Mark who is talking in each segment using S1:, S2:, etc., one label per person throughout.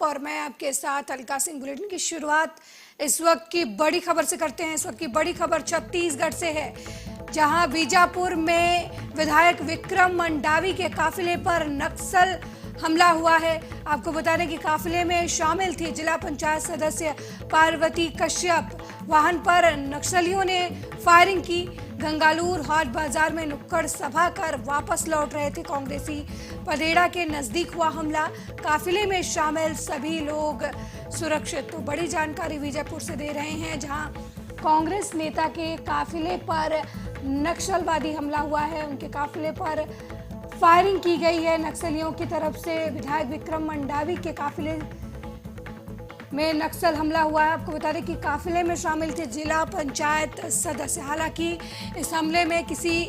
S1: और मैं आपके साथ अलका सिंह। बुलेटिन की शुरुआत इस वक्त की बड़ी खबर से करते हैं। इस वक्त की बड़ी खबर छत्तीसगढ़ से है, जहां बीजापुर में विधायक विक्रम मंडावी के काफिले पर नक्सल हमला हुआ है। आपको बता दें कि काफिले में शामिल थी जिला पंचायत सदस्य पार्वती कश्यप। वाहन पर नक्सलियों ने फायरिंग की। गंगालूर हाट बाजार में नुक्कड़ सभा कर वापस लौट रहे थे कांग्रेसी। पदेड़ा के नजदीक हुआ हमला। काफिले में शामिल सभी लोग सुरक्षित। तो बड़ी जानकारी बीजापुर से दे रहे हैं, जहां कांग्रेस नेता के काफिले पर नक्सलवादी हमला हुआ है। उनके काफिले पर फायरिंग की गई है नक्सलियों की तरफ से। विधायक विक्रम मंडावी के काफिले में नक्सल हमला हुआ है। आपको बता दें कि काफिले में शामिल थे जिला पंचायत सदस्य। हालांकि इस हमले में किसी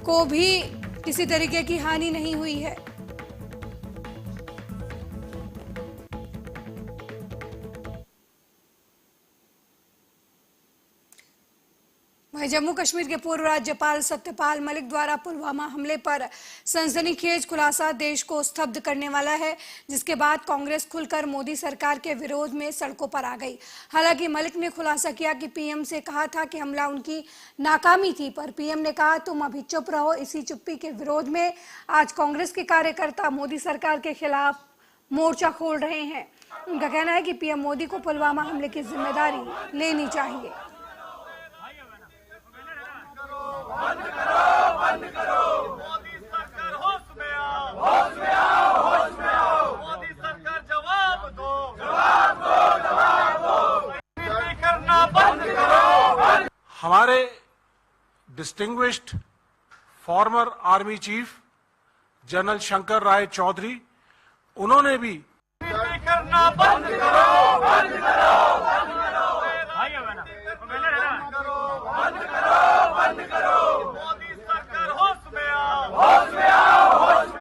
S1: को भी किसी तरीके की हानि नहीं हुई है। वहीं जम्मू कश्मीर के पूर्व राज्यपाल सत्यपाल मलिक द्वारा पुलवामा हमले पर सनसनीखेज खुलासा देश को स्तब्ध करने वाला है, जिसके बाद कांग्रेस खुलकर मोदी सरकार के विरोध में सड़कों पर आ गई। हालांकि मलिक ने खुलासा किया कि पीएम से कहा था कि हमला उनकी नाकामी थी, पर पीएम ने कहा तुम अभी चुप रहो। इसी चुप्पी के विरोध में आज कांग्रेस के कार्यकर्ता मोदी सरकार के खिलाफ मोर्चा खोल रहे हैं। उनका कहना है कि पीएम मोदी को पुलवामा हमले की जिम्मेदारी लेनी चाहिए।
S2: बंद करो, बंद करो। मोदी सरकार होश में आओ, होश में आओ, होश में आओ। मोदी सरकार जवाब दो, जवाब दो, जवाब दो। नहीं करना बंद करो।
S3: हमारे distinguished former army chief general Shankar Roy Chowdhury, उन्होंने भी
S2: नहीं करना बंद करो, बंद करो, बंद करो। बंद करो, बंद करो। मोदी सरकार होश में आओ, होश में आओ, होश में।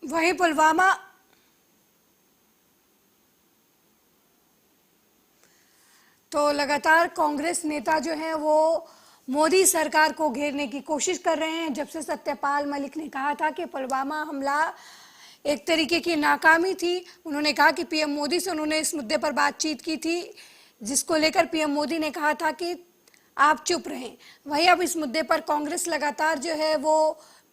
S1: वहीं पुलवामा तो लगातार कांग्रेस नेता जो हैं वो मोदी सरकार को घेरने की कोशिश कर रहे हैं। जब से सत्यपाल मलिक ने कहा था कि पुलवामा हमला एक तरीके की नाकामी थी, उन्होंने कहा कि पीएम मोदी से उन्होंने इस मुद्दे पर बातचीत की थी, जिसको लेकर पीएम मोदी ने कहा था कि आप चुप रहें। वहीं अब इस मुद्दे पर कांग्रेस लगातार जो है वो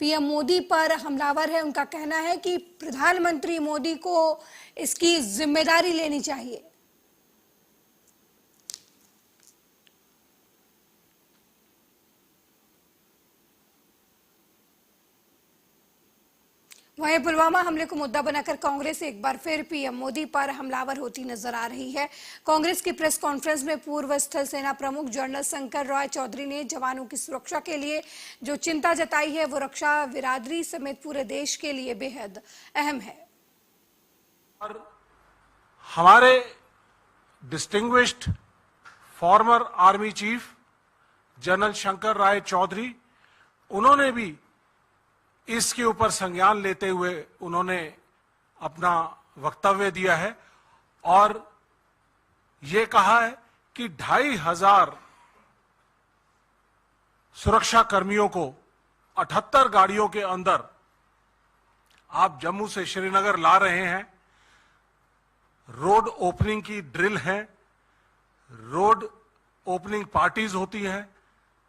S1: पीएम मोदी पर हमलावर है। उनका कहना है कि प्रधानमंत्री मोदी को इसकी जिम्मेदारी लेनी चाहिए। वहीं पुलवामा हमले को मुद्दा बनाकर कांग्रेस एक बार फिर पीएम मोदी पर हमलावर होती नजर आ रही है। कांग्रेस की प्रेस कॉन्फ्रेंस में पूर्व स्थल सेना प्रमुख जनरल शंकर राय चौधरी ने जवानों की सुरक्षा के लिए जो चिंता जताई है वो रक्षा बिरादरी समेत पूरे देश के लिए बेहद अहम है।
S3: और हमारे distinguished former army chief general Shankar Roy Chowdhury, उन्होंने भी इसके ऊपर संज्ञान लेते हुए उन्होंने अपना वक्तव्य दिया है और ये कहा है कि 2500 सुरक्षा कर्मियों को 78 गाड़ियों के अंदर आप जम्मू से श्रीनगर ला रहे हैं। रोड ओपनिंग की ड्रिल है, रोड ओपनिंग पार्टीज होती हैं।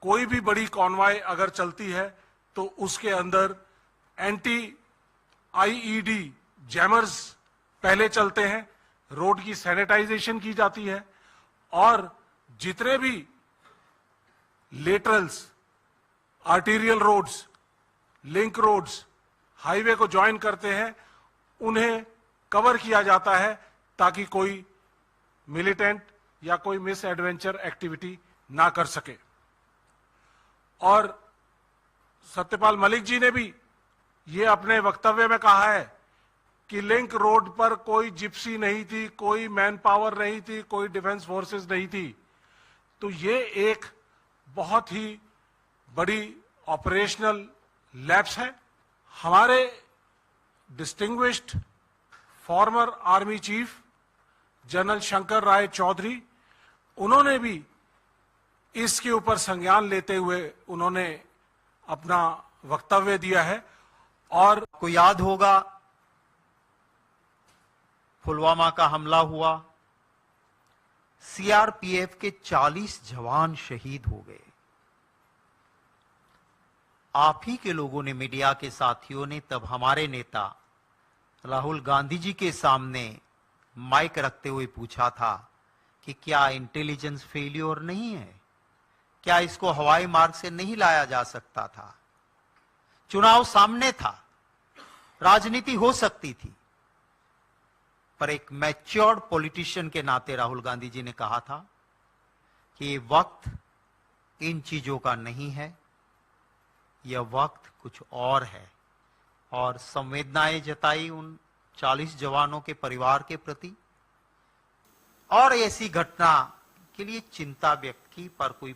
S3: कोई भी बड़ी कॉन्वॉय अगर चलती है तो उसके अंदर एंटी आईईडी जैमर्स पहले चलते हैं, रोड की सैनिटाइजेशन की जाती है और जितने भी laterals, arterial roads, link roads highway को ज्वाइन करते हैं उन्हें कवर किया जाता है ताकि कोई मिलिटेंट या कोई मिस एडवेंचर एक्टिविटी ना कर सके। और सत्यपाल मलिक जी ने भी ये अपने वक्तव्य में कहा है कि लिंक रोड पर कोई जिप्सी नहीं थी, कोई मैन पावर नहीं थी, कोई डिफेंस फोर्सेस नहीं थी। तो ये एक बहुत ही बड़ी ऑपरेशनल लैप्स है। हमारे distinguished former army chief general Shankar Roy Chowdhury, उन्होंने भी इसके ऊपर संज्ञान लेते हुए उन्होंने अपना वक्तव्य दिया है। और
S4: आपको याद होगा पुलवामा का हमला हुआ, सीआरपीएफ के 40 जवान शहीद हो गए। आप ही के लोगों ने, मीडिया के साथियों ने तब हमारे नेता राहुल गांधी जी के सामने माइक रखते हुए पूछा था कि क्या इंटेलिजेंस फेलियर नहीं है, क्या इसको हवाई मार्ग से नहीं लाया जा सकता था। चुनाव सामने था, राजनीति हो सकती थी, पर एक मैच्योर्ड पॉलिटिशियन के नाते राहुल गांधी जी ने कहा था कि ये वक्त इन चीजों का नहीं है, यह वक्त कुछ और है, और संवेदनाएं जताई उन 40 जवानों के परिवार के प्रति, और ऐसी घटना के लिए चिंता व्यक्त की, पर कोई।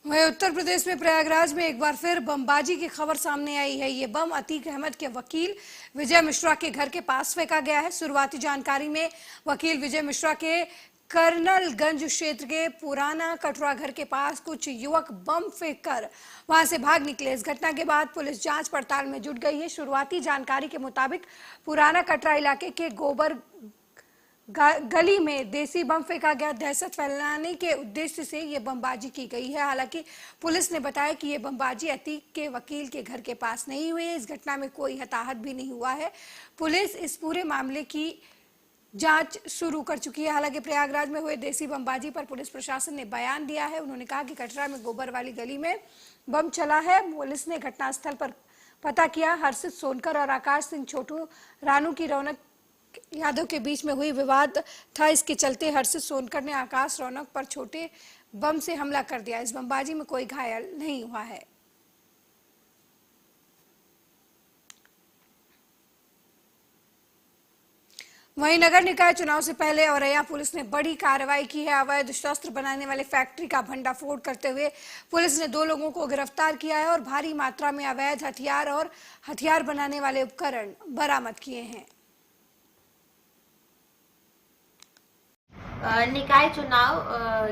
S1: वहीं उत्तर प्रदेश में प्रयागराज में एक बार फिर बमबाजी की खबर सामने आई है। ये बम अतीक अहमद के वकील विजय मिश्रा के घर के पास फेंका गया है। शुरुआती जानकारी में वकील विजय मिश्रा के कर्नलगंज क्षेत्र के पुराना कटरा घर के पास कुछ युवक बम फेंककर वहां से भाग निकले। इस घटना के बाद पुलिस जांच पड़ताल में जुट गई है। शुरुआती जानकारी के मुताबिक पुराना कटरा इलाके के गोबर गली में देसी बम फेंका गया। दहशत फैलाने के उद्देश्य से ये बमबाजी की गई है। हालांकि पुलिस ने बताया कि ये बमबाजी अतीक के वकील के घर के पास नहीं हुई है। इस घटना में कोई हताहत भी नहीं हुआ है। पुलिस इस पूरे मामले की जांच शुरू कर चुकी है। हालांकि प्रयागराज में हुए देसी बमबाजी पर पुलिस प्रशासन ने बयान दिया है। उन्होंने कहा कि कटरा में गोबर वाली गली में बम चला है। पुलिस ने घटनास्थल पर पता किया। हर्षित सोनकर और आकाश सिंह छोटू रानू की रौनक यादव के बीच में हुई विवाद था। इसके चलते हर्षित सोनकर ने आकाश रौनक पर छोटे बम से हमला कर दिया। इस बमबाजी में कोई घायल नहीं हुआ है। वहीं नगर निकाय चुनाव से पहले औरैया पुलिस ने बड़ी कार्रवाई की है। अवैध शस्त्र बनाने वाले फैक्ट्री का भंडाफोड़ करते हुए पुलिस ने 2 लोगों को गिरफ्तार किया है और भारी मात्रा में अवैध हथियार और हथियार बनाने वाले उपकरण बरामद किए हैं।
S5: निकाय चुनाव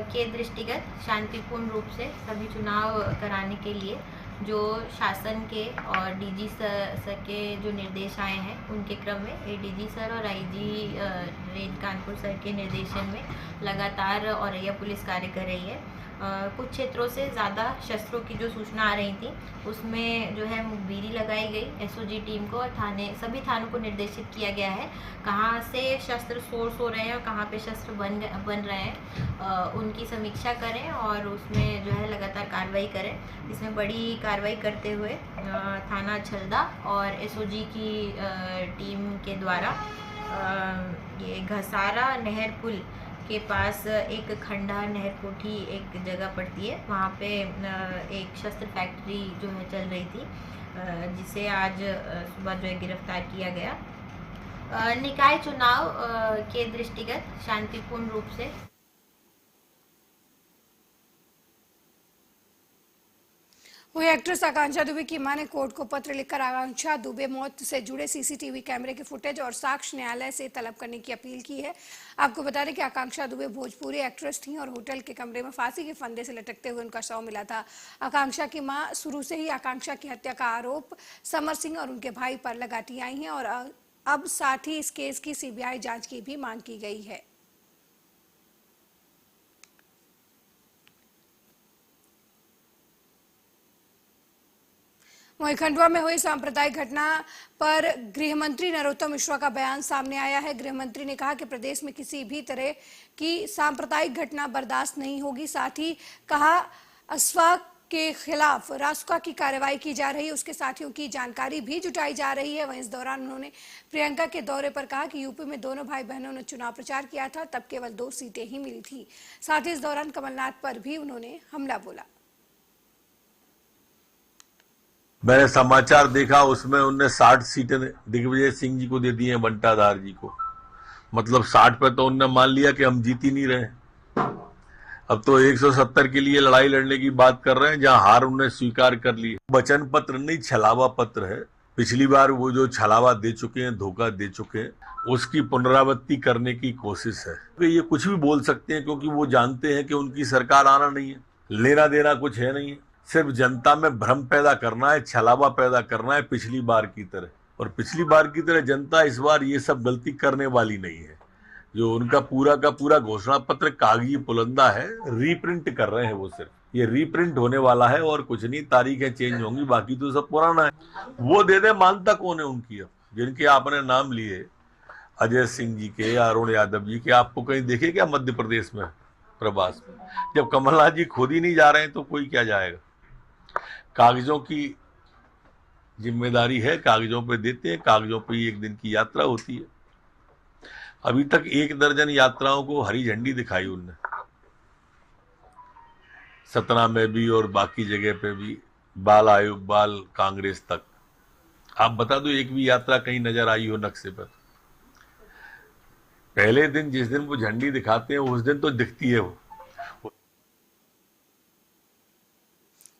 S5: के दृष्टिगत शांतिपूर्ण रूप से सभी चुनाव कराने के लिए जो शासन के और डीजी सर के जो निर्देश आए हैं, उनके क्रम में एडीजी सर और आईजी रेंज कानपुर सर के निर्देशन में लगातार औरैया पुलिस कार्य कर रही है। कुछ क्षेत्रों से ज़्यादा शस्त्रों की जो सूचना आ रही थी, उसमें जो है मुखबिरी लगाई गई। एसओजी टीम को और सभी थानों को निर्देशित किया गया है कहाँ से शस्त्र सोर्स हो रहे हैं और कहाँ पे शस्त्र बन रहे हैं, उनकी समीक्षा करें और उसमें जो है लगातार कार्रवाई करें। इसमें बड़ी कार्रवाई करते हुए थाना छलदा और एसओजी की टीम के द्वारा ये घसारा नहर पुल के पास एक खंडा नहर कोठी एक जगह पड़ती है, वहाँ पे एक शस्त्र फैक्ट्री जो है चल रही थी, जिसे आज सुबह जो है गिरफ्तार किया गया। निकाय चुनाव के दृष्टिगत शांतिपूर्ण रूप से
S1: वही एक्ट्रेस आकांक्षा दुबे की मां ने कोर्ट को पत्र लिखकर आकांक्षा दुबे मौत से जुड़े सीसीटीवी कैमरे के फुटेज और साक्ष्य न्यायालय से तलब करने की अपील की है। आपको बता दें कि आकांक्षा दुबे भोजपुरी एक्ट्रेस थीं और होटल के कमरे में फांसी के फंदे से लटकते हुए उनका शव मिला था। आकांक्षा की मां शुरू से ही आकांक्षा की हत्या का आरोप समर सिंह और उनके भाई पर लगाती आई हैं और अब साथ ही इस केस की सीबीआई जांच की भी मांग की गई है। वहीं खंडवा में हुई सांप्रदायिक घटना पर गृहमंत्री नरोत्तम मिश्रा का बयान सामने आया है। गृहमंत्री ने कहा कि प्रदेश में किसी भी तरह की सांप्रदायिक घटना बर्दाश्त नहीं होगी। साथ ही कहा अस्वा के खिलाफ रासुका की कार्रवाई की जा रही है, उसके साथियों की जानकारी भी जुटाई जा रही है। वहीं इस दौरान उन्होंने प्रियंका के दौरे पर कहा कि यूपी में दोनों भाई बहनों ने चुनाव प्रचार किया था, तब केवल 2 सीटें ही मिली थी। साथ ही इस दौरान कमलनाथ पर भी उन्होंने हमला बोला।
S6: मैंने समाचार देखा, उसमें उनने 60 सीटें दिग्विजय सिंह जी को दे दी हैं, बंटाधार जी को। मतलब 60 पे तो उनने मान लिया कि हम जीत ही नहीं रहे। अब तो 170 के लिए लड़ाई लड़ने की बात कर रहे हैं, जहां हार उन्हें स्वीकार कर ली। वचन पत्र नहीं, छलावा पत्र है। पिछली बार वो जो छलावा दे चुके हैं, धोखा दे चुके हैं, उसकी पुनरावृत्ति करने की कोशिश है। तो ये कुछ भी बोल सकते हैं क्योंकि वो जानते हैं कि उनकी सरकार आना नहीं है, लेना देना कुछ है नहीं है, सिर्फ जनता में भ्रम पैदा करना है, छलावा पैदा करना है पिछली बार की तरह। और पिछली बार की तरह जनता इस बार ये सब गलती करने वाली नहीं है। जो उनका पूरा का पूरा घोषणा पत्र कागजी पुलंदा है, रीप्रिंट कर रहे हैं वो, सिर्फ ये रीप्रिंट होने वाला है और कुछ नहीं, तारीखें चेंज होंगी, बाकी तो सब पुराना है। वो दे दे, मानता कौन है उनकी? अब जिनके आपने नाम लिए, अजय सिंह जी के, अरुण यादव जी के, आपको कहीं देखे क्या मध्य प्रदेश में प्रवास में? जब कमलनाथ जी खुद ही नहीं जा रहे हैं तो कोई क्या जाएगा? कागजों की जिम्मेदारी है, कागजों पे देते हैं, कागजों पे ही एक दिन की यात्रा होती है। अभी तक 1 दर्जन यात्राओं को हरी झंडी दिखाई उनने, सतना में भी और बाकी जगह पे भी, बाल आयोग, बाल कांग्रेस तक। आप बता दो एक भी यात्रा कहीं नजर आई हो नक्शे पर? पहले दिन जिस दिन वो झंडी दिखाते हैं उस दिन तो दिखती है वो।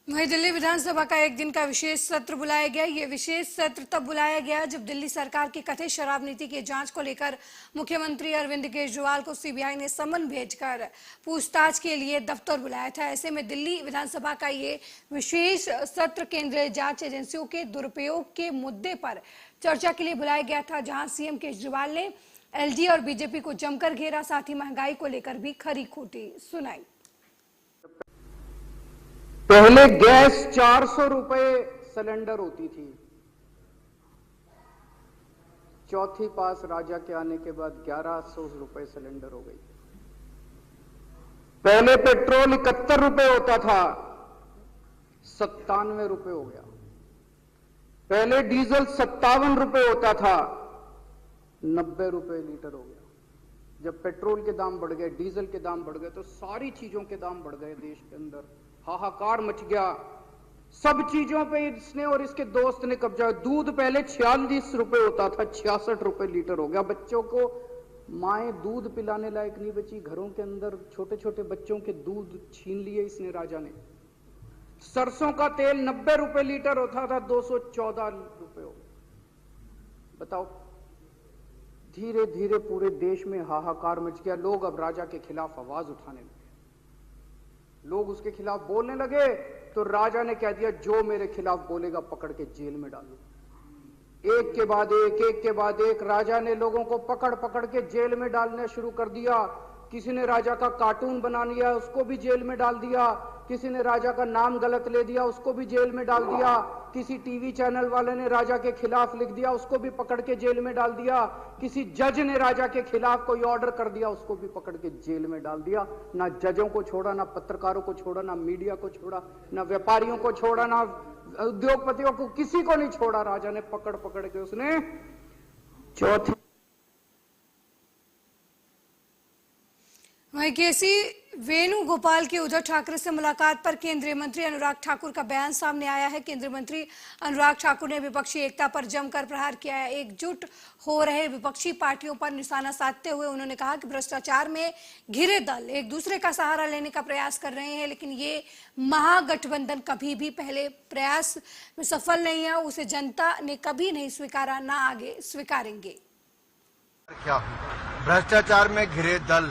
S1: वहीं दिल्ली विधानसभा का एक दिन का विशेष सत्र बुलाया गया। ये विशेष सत्र तब बुलाया गया जब दिल्ली सरकार की कथित शराब नीति की जांच को लेकर मुख्यमंत्री अरविंद केजरीवाल को सीबीआई ने समन भेजकर पूछताछ के लिए दफ्तर बुलाया था। ऐसे में दिल्ली विधानसभा का ये विशेष सत्र केंद्रीय जांच एजेंसियों के दुरुपयोग के मुद्दे पर चर्चा के लिए बुलाया गया था, जहां सीएम केजरीवाल ने एलजी और बीजेपी को जमकर घेरा, साथ ही महंगाई को लेकर भी खरी खोटी सुनाई।
S7: पहले गैस 400 रुपए सिलेंडर होती थी, चौथी पास राजा के आने के बाद 1100 रुपए सिलेंडर हो गई। पहले पेट्रोल 71 रुपए होता था, 97 रुपए हो गया। पहले डीजल 57 रुपए होता था, 90 रुपए लीटर हो गया। जब पेट्रोल के दाम बढ़ गए, डीजल के दाम बढ़ गए, तो सारी चीजों के दाम बढ़ गए। देश के अंदर हाहाकार मच गया। सब चीजों पे इसने और इसके दोस्त ने कब्जा। दूध पहले 46 रुपए होता था, 66 रुपए लीटर हो गया। बच्चों को माएं दूध पिलाने लायक नहीं बची। घरों के अंदर छोटे छोटे बच्चों के दूध छीन लिए इसने, राजा ने। सरसों का तेल 90 रुपए लीटर होता था, 214 रुपए हो गया। बताओ, धीरे धीरे पूरे देश में हाहाकार मच गया। लोग अब राजा के खिलाफ आवाज उठाने लगे, लोग उसके खिलाफ बोलने लगे। तो राजा ने कह दिया, जो मेरे खिलाफ बोलेगा पकड़ के जेल में डालो। एक के बाद एक राजा ने लोगों को पकड़ पकड़ के जेल में डालना शुरू कर दिया। किसी ने राजा का कार्टून बना लिया, उसको भी जेल में डाल दिया। किसी ने राजा का नाम गलत ले दिया, उसको भी जेल में डाल दिया। किसी टीवी चैनल वाले ने राजा के खिलाफ लिख दिया, उसको भी पकड़ के जेल में डाल दिया। किसी जज ने राजा के खिलाफ कोई ऑर्डर कर दिया, उसको भी पकड़ के जेल में डाल दिया। ना जजों को छोड़ा, ना पत्रकारों को छोड़ा, ना मीडिया को छोड़ा, ना व्यापारियों को छोड़ा, ना उद्योगपतियों को, किसी को नहीं छोड़ा। राजा ने पकड़ पकड़ के उसने चौथी।
S1: वहीं केसी वेणुगोपाल की उद्धव ठाकरे से मुलाकात पर केंद्रीय मंत्री अनुराग ठाकुर का बयान सामने आया है। केंद्रीय मंत्री अनुराग ठाकुर ने विपक्षी एकता पर जमकर प्रहार किया है। एकजुट हो रहे विपक्षी पार्टियों पर निशाना साधते हुए उन्होंने कहा कि भ्रष्टाचार में घिरे दल एक दूसरे का सहारा लेने का प्रयास कर रहे हैं, लेकिन ये महागठबंधन कभी भी पहले प्रयास में सफल नहीं है। उसे जनता ने कभी नहीं स्वीकारा, ना आगे स्वीकारेंगे।
S8: क्या भ्रष्टाचार में घिरे दल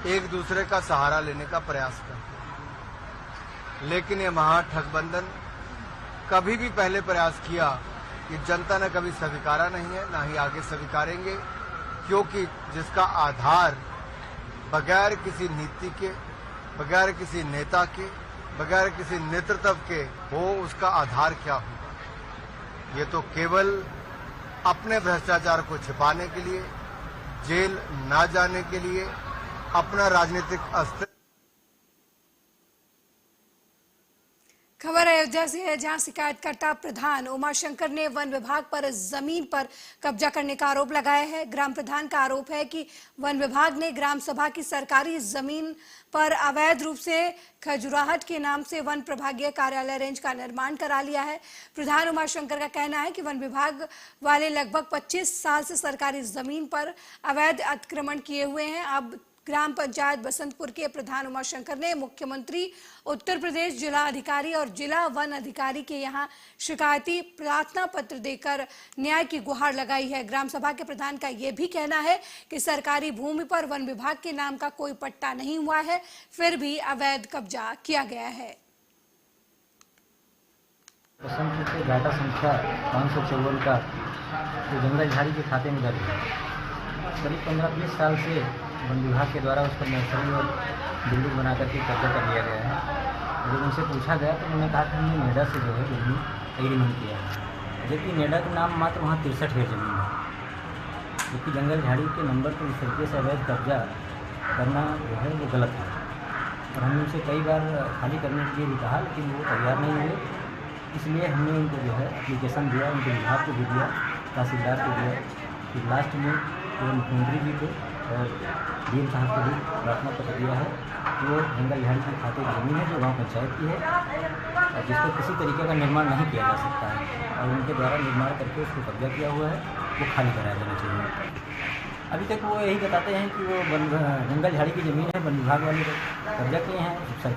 S8: एक दूसरे का सहारा लेने का प्रयास करते हैं, लेकिन ये महागठबंधन कभी भी पहले प्रयास किया कि जनता ने कभी स्वीकारा नहीं है, ना ही आगे स्वीकारेंगे, क्योंकि जिसका आधार बगैर किसी नीति के, बगैर किसी नेता के, बगैर किसी नेतृत्व के हो, उसका आधार क्या होगा? ये तो केवल अपने भ्रष्टाचार को छिपाने के लिए, जेल ना जाने के लिए, अपना राजनीतिक अस्तित्व।
S1: खबर अयोध्या से है, जहां शिकायतकर्ता प्रधान उमाशंकर ने वन विभाग पर जमीन पर कब्जा करने का आरोप लगाया है। ग्राम प्रधान का आरोप है कि वन विभाग ने ग्राम सभा की सरकारी जमीन पर अवैध रूप से खजुराहट के नाम से वन प्रभागीय कार्यालय रेंज का निर्माण करा लिया है। प्रधान उमाशंकर का कहना है कि वन विभाग वाले लगभग 25 साल से सरकारी जमीन पर अवैध अतिक्रमण किए हुए हैं। अब ग्राम पंचायत बसंतपुर के प्रधान उमाशंकर ने मुख्यमंत्री, उत्तर प्रदेश जिला अधिकारी और जिला वन अधिकारी के यहां शिकायती प्रार्थना पत्र देकर न्याय की गुहार लगाई है। ग्राम सभा के प्रधान का यह भी कहना है कि सरकारी भूमि पर वन विभाग के नाम का कोई पट्टा नहीं हुआ है, फिर भी अवैध कब्जा किया गया है।
S9: बसंतपुर के डाटा संख्या 554 का जो जंगल झाड़ी के खाते में दर्ज है। करीब 15-20 साल से वन विभाग के द्वारा उस पर नर्सरी और बिल्डिंग बना करके कब्जा कर लिया गया है। जब उनसे पूछा गया तो उन्होंने कहा कि हमने नेडा से जो है जमीन एग्रीमेंट किया है, जबकि नेडा के नाम मात्र वहाँ 63 हेक्टेयर जमीन है, जबकि जंगल झाड़ी के नंबर पर इस तरीके से अवैध कब्जा करना जो है वो गलत है। और हमने उनसे कई बार खाली करने के लिए भी कहा, लेकिन वो तैयार नहीं हुए। इसलिए हमने उनको जो है एप्लीकेशन दिया, उनके विभाग को भी दिया, तहसीलदार को दिया। फिर लास्ट में जो मुख्यमंत्री जी थे और डीएम साहब को भी प्रार्थना पत्र दिया है कि वो जंगल झाड़ी के खाते की ज़मीन है जो गांव पंचायत की है और जिस पर किसी तरीके का निर्माण नहीं किया जा सकता है और उनके द्वारा निर्माण करके उसको कब्जा किया हुआ है, वो खाली कराया जाना चाहिए। अभी तक वो यही बताते हैं कि वो जंगल झाड़ी की ज़मीन है, वन विभाग वाले कब्जा किए हैं।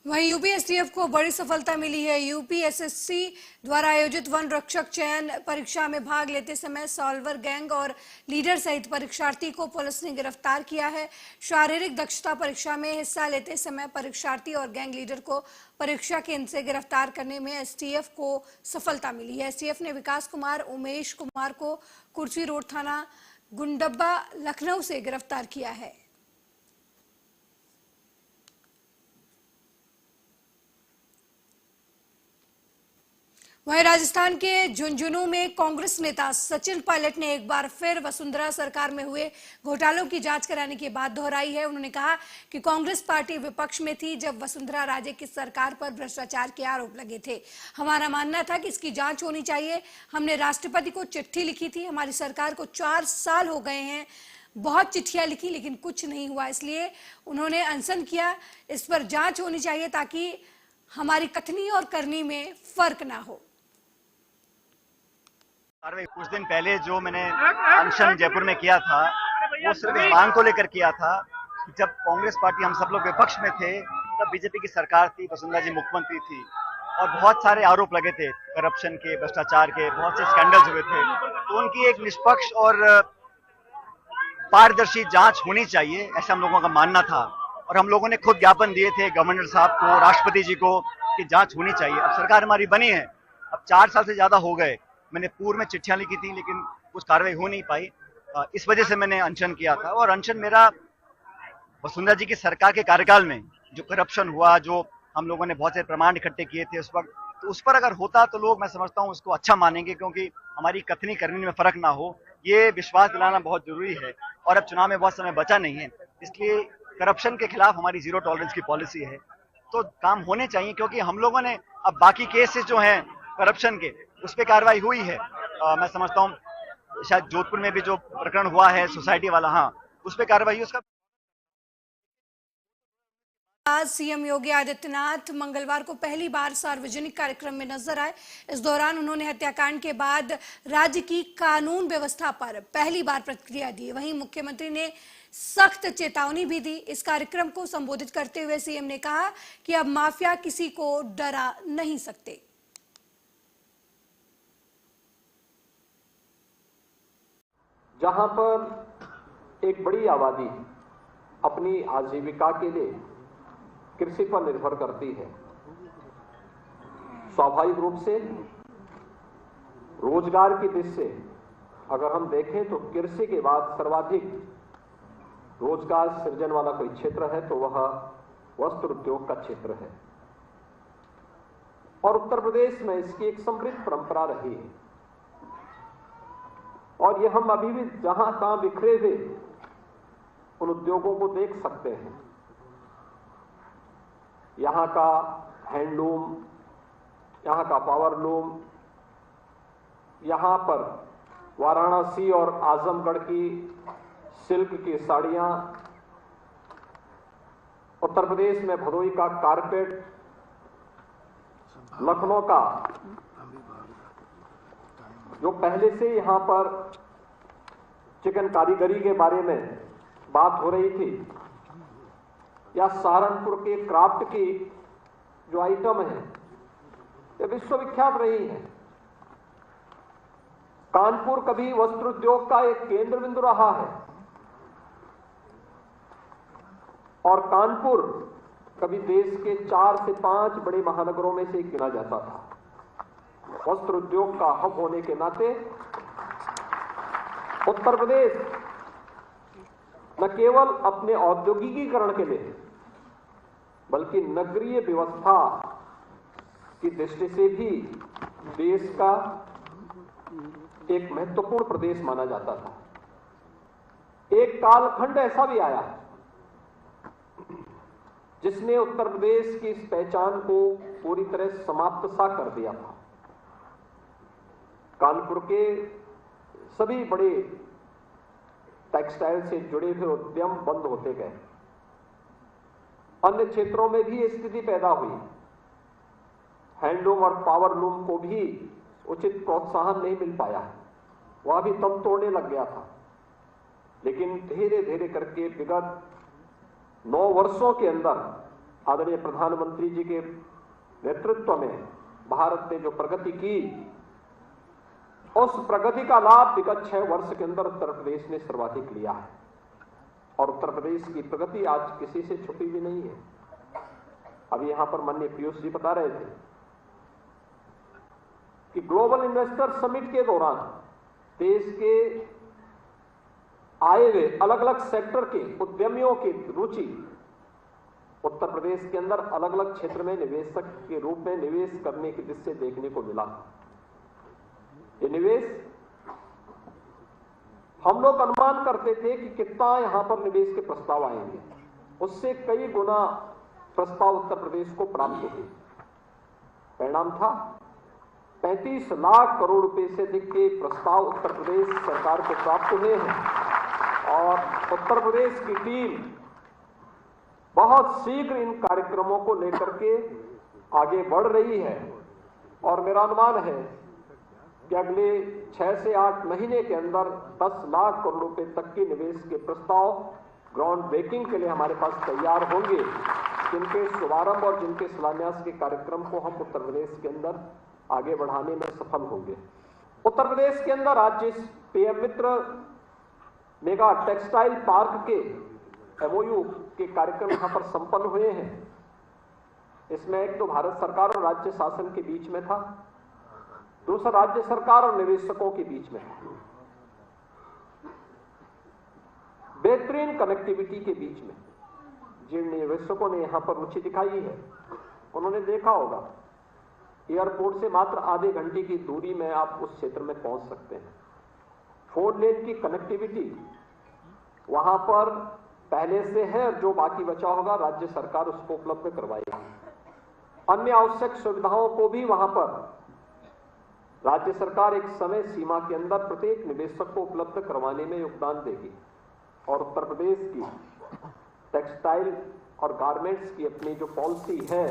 S1: वहीं यूपी एसटीएफ को बड़ी सफलता मिली है। यूपी एसएससी द्वारा आयोजित वन रक्षक चयन परीक्षा में भाग लेते समय सॉल्वर गैंग और लीडर सहित परीक्षार्थी को पुलिस ने गिरफ्तार किया है। शारीरिक दक्षता परीक्षा में हिस्सा लेते समय परीक्षार्थी और गैंग लीडर को परीक्षा केंद्र से गिरफ्तार करने में एसटीएफ को सफलता मिली है। एसटीएफ ने विकास कुमार, उमेश कुमार को कुर्सी रोड थाना गुंडब्बा लखनऊ से गिरफ्तार किया है। वहीं राजस्थान के झुंझुनू में कांग्रेस नेता सचिन पायलट ने एक बार फिर वसुंधरा सरकार में हुए घोटालों की जांच कराने की बात दोहराई है। उन्होंने कहा कि कांग्रेस पार्टी विपक्ष में थी जब वसुंधरा राजे की सरकार पर भ्रष्टाचार के आरोप लगे थे। हमारा मानना था कि इसकी जांच होनी चाहिए। हमने राष्ट्रपति को चिट्ठी लिखी थी। हमारी सरकार को 4 साल हो गए हैं, बहुत चिट्ठियां लिखी लेकिन कुछ नहीं हुआ, इसलिए उन्होंने अनशन किया। इस पर जांच होनी चाहिए ताकि हमारी कथनी और करनी में फर्क ना हो।
S10: कुछ दिन पहले जो मैंने अनशन जयपुर में किया था वो सिर्फ इस मांग को लेकर किया था कि जब कांग्रेस पार्टी हम सब लोग विपक्ष में थे तब बीजेपी की सरकार थी, वसुंधरा जी मुख्यमंत्री थी और बहुत सारे आरोप लगे थे करप्शन के, भ्रष्टाचार के, बहुत से स्कैंडल्स हुए थे। तो उनकी एक निष्पक्ष और पारदर्शी जांच होनी चाहिए, ऐसा हम लोगों का मानना था और हम लोगों ने खुद ज्ञापन दिए थे गवर्नर साहब को, राष्ट्रपति जी को कि जांच होनी चाहिए। अब सरकार हमारी बनी है, अब 4 साल से ज्यादा हो गए। मैंने पूर्व में चिट्ठियां लिखी थी लेकिन कुछ कार्रवाई हो नहीं पाई, इस वजह से मैंने अनशन किया था। और अनशन मेरा वसुंधरा जी की सरकार के कार्यकाल में जो करप्शन हुआ, जो हम लोगों ने बहुत से प्रमाण इकट्ठे किए थे उस वक्त, तो उस पर अगर होता तो लोग, मैं समझता हूँ, उसको अच्छा मानेंगे क्योंकि हमारी कथनी करने में फर्क ना हो, ये विश्वास दिलाना बहुत जरूरी है। और अब चुनाव में बहुत समय बचा नहीं है, इसलिए करप्शन के खिलाफ हमारी 0 टॉलरेंस की पॉलिसी है। तो काम होने चाहिए क्योंकि हम लोगों ने अब बाकी केसेस जो हैं करप्शन के उस पर कार्रवाई हुई है। मैं समझता हूँ शायद जोधपुर में भी जो प्रकरण हुआ है सोसाइटी वाला, हाँ, उस पर कार्रवाई हुई। उसका
S1: आज सीएम योगी आदित्यनाथ मंगलवार को पहली बार सार्वजनिक कार्यक्रम में नजर आए। इस दौरान उन्होंने हत्याकांड के बाद राज्य की कानून व्यवस्था पर पहली बार प्रतिक्रिया दी। वहीं मुख्यमंत्री ने सख्त चेतावनी भी दी। इस कार्यक्रम को संबोधित करते हुए सीएम ने कहा कि अब माफिया किसी को डरा नहीं सकते।
S11: जहां पर एक बड़ी आबादी अपनी आजीविका के लिए कृषि पर निर्भर करती है, स्वाभाविक रूप से रोजगार की दृष्टि से अगर हम देखें तो कृषि के बाद सर्वाधिक रोजगार सृजन वाला कोई क्षेत्र है तो वह वस्त्र उद्योग का क्षेत्र है और उत्तर प्रदेश में इसकी एक समृद्ध परंपरा रही है और ये हम अभी भी जहां तहां बिखरे हुए उन उद्योगों को देख सकते हैं। यहां का हैंडलूम, यहां का पावरलूम, यहां पर वाराणसी और आजमगढ़ की सिल्क की साड़ियां, उत्तर प्रदेश में भदोही का कारपेट, लखनऊ का जो पहले से यहां पर चिकन कारीगरी के बारे में बात हो रही थी, या सहारनपुर के क्राफ्ट की जो आइटम है ये विश्वविख्यात रही है। कानपुर कभी वस्त्र उद्योग का एक केंद्र बिंदु रहा है और कानपुर कभी देश के 4 से 5 बड़े महानगरों में से गिना जाता था। वस्त्र उद्योग का हब होने के नाते उत्तर प्रदेश न केवल अपने औद्योगिकीकरण के लिए बल्कि नगरीय व्यवस्था की दृष्टि से भी देश का एक महत्वपूर्ण प्रदेश माना जाता था। एक कालखंड ऐसा भी आया जिसने उत्तर प्रदेश की इस पहचान को पूरी तरह समाप्त सा कर दिया था। कानपुर के सभी बड़े टेक्सटाइल से जुड़े हुए उद्यम बंद होते गए। अन्य क्षेत्रों में भी स्थिति पैदा हुई। हैंडलूम और पावरलूम को भी उचित प्रोत्साहन नहीं मिल पाया, वह भी दम तोड़ने लग गया था। लेकिन धीरे धीरे करके विगत 9 वर्षों के अंदर आदरणीय प्रधानमंत्री जी के नेतृत्व में भारत ने जो प्रगति की, उस प्रगति का लाभ विगत 6 वर्ष के अंदर उत्तर प्रदेश ने सर्वाधिक लिया है। और उत्तर प्रदेश की प्रगति आज किसी से छुपी भी नहीं है। अभी यहां पर माननीय पीयूष जी बता रहे थे कि ग्लोबल इन्वेस्टर समिट के दौरान देश के आए हुए अलग अलग सेक्टर के उद्यमियों की रुचि उत्तर प्रदेश के अंदर अलग अलग क्षेत्र में निवेशक के रूप में निवेश करने की दृष्टि से देखने को मिला। ये निवेश हम लोग अनुमान करते थे कि कितना यहां पर निवेश के प्रस्ताव आएंगे, उससे कई गुना प्रस्ताव उत्तर प्रदेश को प्राप्त हुए। परिणाम था 35 लाख करोड़ रुपए से अधिक के प्रस्ताव उत्तर प्रदेश सरकार को प्राप्त हुए हैं और उत्तर प्रदेश की टीम बहुत शीघ्र इन कार्यक्रमों को लेकर के आगे बढ़ रही है। और मेरा अनुमान है कि अगले 6 से 8 महीने के अंदर 10 लाख करोड़ रुपए तक के निवेश के प्रस्ताव ग्राउंड ब्रेकिंग के लिए हमारे पास तैयार होंगे, जिनके शुभारंभ और जिनके शिलान्यास के कार्यक्रम को हम उत्तर प्रदेश के अंदर आगे बढ़ाने में सफल होंगे। उत्तर प्रदेश के अंदर आज जिस पीएम मित्र मेगा टेक्सटाइल पार्क के एमओयू के कार्यक्रम यहां पर संपन्न हुए हैं, इसमें एक तो भारत सरकार और राज्य शासन के बीच में था, दूसरा राज्य सरकार और निवेशकों के बीच में था, बेहतरीन कनेक्टिविटी के बीच में। जिन निवेशकों ने यहां पर रुचि दिखाई है उन्होंने देखा होगा एयरपोर्ट से मात्र आधे घंटे की दूरी में आप उस क्षेत्र में पहुंच सकते हैं। 4 लेन की कनेक्टिविटी वहां पर पहले से है और जो बाकी बचा होगा राज्य सरकार उसको उपलब्ध करवाएगी। अन्य आवश्यक सुविधाओं को भी वहां पर राज्य सरकार एक समय सीमा के अंदर प्रत्येक निवेशक को उपलब्ध करवाने में योगदान देगी। और उत्तर प्रदेश की टेक्सटाइल और गारमेंट्स की अपनी जो पॉलिसी है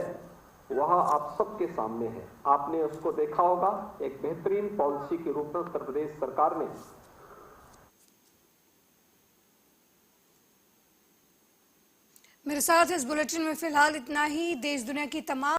S11: वह आप सबके सामने है। आपने उसको देखा होगा, एक बेहतरीन पॉलिसी के रूप में उत्तर प्रदेश सरकार ने
S1: मेरे साथ इस बुलेटिन में फिलहाल इतना ही। देश दुनिया की तमाम